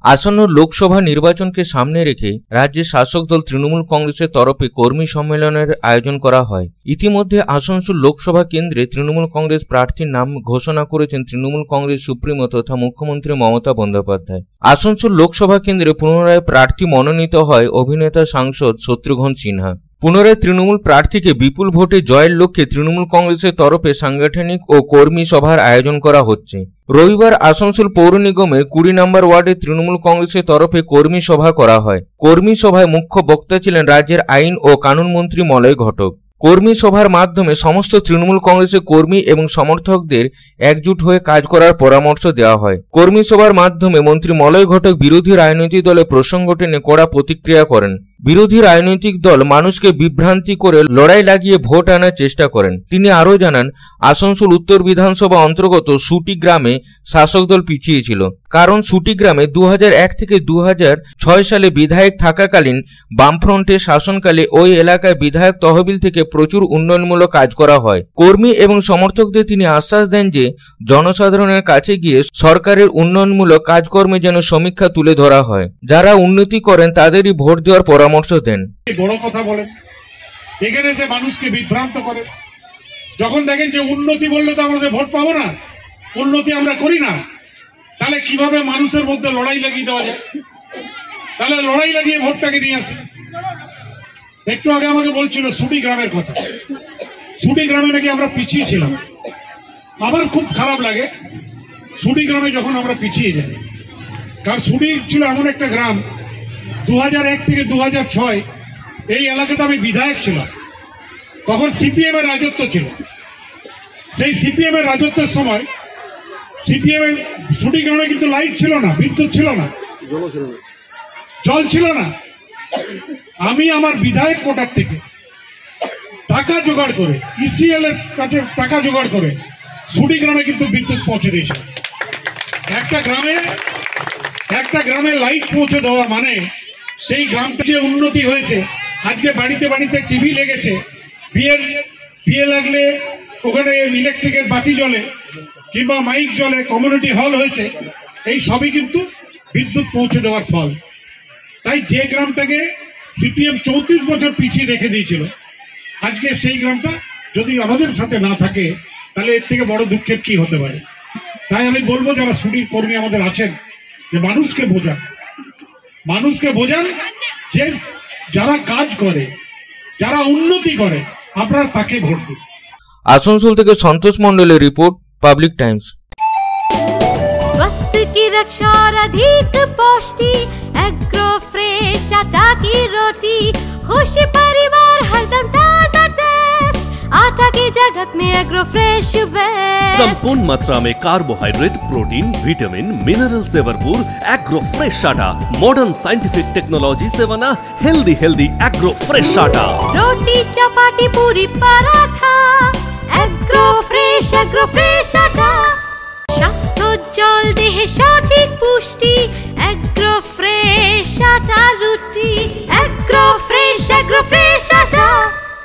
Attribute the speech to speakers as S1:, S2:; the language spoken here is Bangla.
S1: আসন্ন লোকসভা নির্বাচনকে সামনে রেখে রাজ্যের শাসক দল তৃণমূল কংগ্রেসের তরফে কর্মী সম্মেলনের আয়োজন করা হয়। ইতিমধ্যে আসানসোল লোকসভা কেন্দ্রে তৃণমূল কংগ্রেস প্রার্থীর নাম ঘোষণা করেছেন তৃণমূল কংগ্রেস সুপ্রিমো তথা মুখ্যমন্ত্রী মমতা বন্দ্যোপাধ্যায়। আসানসোল লোকসভা কেন্দ্রে পুনরায় প্রার্থী মনোনীত হয় অভিনেতা সাংসদ শত্রুঘ্ন সিনহা। পুনরায় তৃণমূল প্রার্থীকে বিপুল ভোটে জয়ের লক্ষ্যে তৃণমূল কংগ্রেসের তরফে সাংগঠনিক ও কর্মী সভার আয়োজন করা হচ্ছে। রবিবার আসানসোল পৌর নিগমের 20 নম্বর ওয়ার্ডে তৃণমূল কংগ্রেসের তরফে কর্মী সভা করা হয়। কর্মী সভায় মুখ্য বক্তা ছিলেন রাজ্যের আইন ও কানুন মন্ত্রী মলয় ঘটক। কর্মী সভার মাধ্যমে সমস্ত তৃণমূল কংগ্রেসের কর্মী এবং সমর্থকদের একজুট হয়ে কাজ করার পরামর্শ দেওয়া হয়। কর্মী সভার মাধ্যমে মন্ত্রী মলয় ঘটক বিরোধী রাজনৈতিক দলের প্রসঙ্গ টেনে কড়া প্রতিক্রিয়া করেন। বিরোধী রাজনৈতিক দল মানুষকে বিভ্রান্তি করে লড়াই লাগিয়ে ভোট আনার চেষ্টা করেন। তিনি আরও জানান, আসানসোল উত্তর বিধানসভা অন্তর্গত সুটি গ্রামে শাসক দল পিছিয়ে ছিল, কারণ সুটি গ্রামে 2001 থেকে 2006 সালে বিধায়ক থাকাকালীন বামফ্রন্টের শাসনকালে ওই এলাকায় বিধায়ক তহবিল থেকে প্রচুর উন্নয়নমূলক কাজ করা হয়। কর্মী এবং সমর্থকদের তিনি আশ্বাস দেন যে জনসাধারণের কাছে গিয়ে সরকারের উন্নয়নমূলক কাজকর্মে যেন সমীক্ষা তুলে ধরা হয়। যারা উন্নতি করেন তাদেরই ভোট দেওয়ার পরামর্শ দেন।
S2: বড় কথা বলেন, এখানে এসে মানুষকে বিভ্রান্ত করে। যখন দেখেন যে উন্নতি বললে তো আমাদের ভোট পাবো না, উন্নতি আমরা করি না, তাহলে কিভাবে মানুষের মধ্যে লড়াই লাগিয়ে দেওয়া যায়? তাহলে লড়াই লাগিয়ে ভোটটাকে নিয়ে আসি। একটু আগে আমাকে বলছিল সুটি গ্রামের কথা। সুটি গ্রামে নাকি আমরা পিছিয়ে ছিলাম। আমার খুব খারাপ লাগে সুটি গ্রামে যখন আমরা পিছিয়ে যাই, কারণ সুটি ছিল এমন একটা গ্রাম 2001 থেকে 2006 এই এলাকাতে আমি বিধায়ক ছিলাম। তখন সিপিএম এর রাজত্ব ছিল। সেই সিপিএম এর রাজত্বের সময় সিপিএম এর সুটি গ্রামে কিন্তু লাইট ছিল না, বিদ্যুৎ ছিল না, জল ছিল না। আমি আমার বিধায়ক কোটার থেকে টাকা জোগাড় করে ইসিএল এর কাছে টাকা জোগাড় করে সুটি গ্রামে কিন্তু বিদ্যুৎ পৌঁছে দিয়েছিল। একটা গ্রামে লাইট পৌঁছে দেওয়া মানে সেই গ্রামটা যে উন্নতি হয়েছে। আজকে বাড়িতে বাড়িতে টিভি লেগেছে, বিয়ে লাগলে ওখানে ইলেকট্রিকের বাতি জ্বলে কিংবা মাইক জ্বলে, কমিউনিটি হল হয়েছে। এই সবই কিন্তু বিদ্যুৎ পৌঁছে দেওয়ার ফল। তাই যে গ্রামটাকে সিপিএম 34 বছর পিছিয়ে রেখে দিয়েছিল, আজকে সেই গ্রামটা যদি আমাদের সাথে না থাকে তাহলে এর থেকে বড় দুঃখের কি হতে পারে? তাই আমি বলবো যারা সুটির কর্মী আমাদের আছেন, যে মানুষকে বোঝান যে যারা কাজ করে, যারা উন্নতি করে, আপনারা তাকে ভোট দিন।
S1: आसनसोल থেকে संतोष मंडलेर रिपोर्ट, पब्लिक टाइम्स।
S3: स्वास्थ्य की रक्षा और अधिक पौष्टि, एग्रो फ्रेश आटा की रोटी, खुशी परिवार हरदम ताजा टेस्ट, आटा की जगत में एग्रो फ्रेश बेस्ट।
S4: संपूर्ण मात्रा में कार्बोहाइड्रेट, प्रोटीन, विटामिन, मिनरल से भरपूर एग्रो फ्रेश आटा, मॉडर्न साइंटिफिक टेक्नोलॉजी से बना हेल्दी एग्रो फ्रेश आटा।
S3: रोटी चपाती पूरी पराठा, एग्रो फ्रेश आटा। স্বাস্থ্যোজ্জ্বল দেহে সঠিক পুষ্টি, এগ্রো ফ্রেশ আটা রুটি, এগ্রো ফ্রেশ আটা।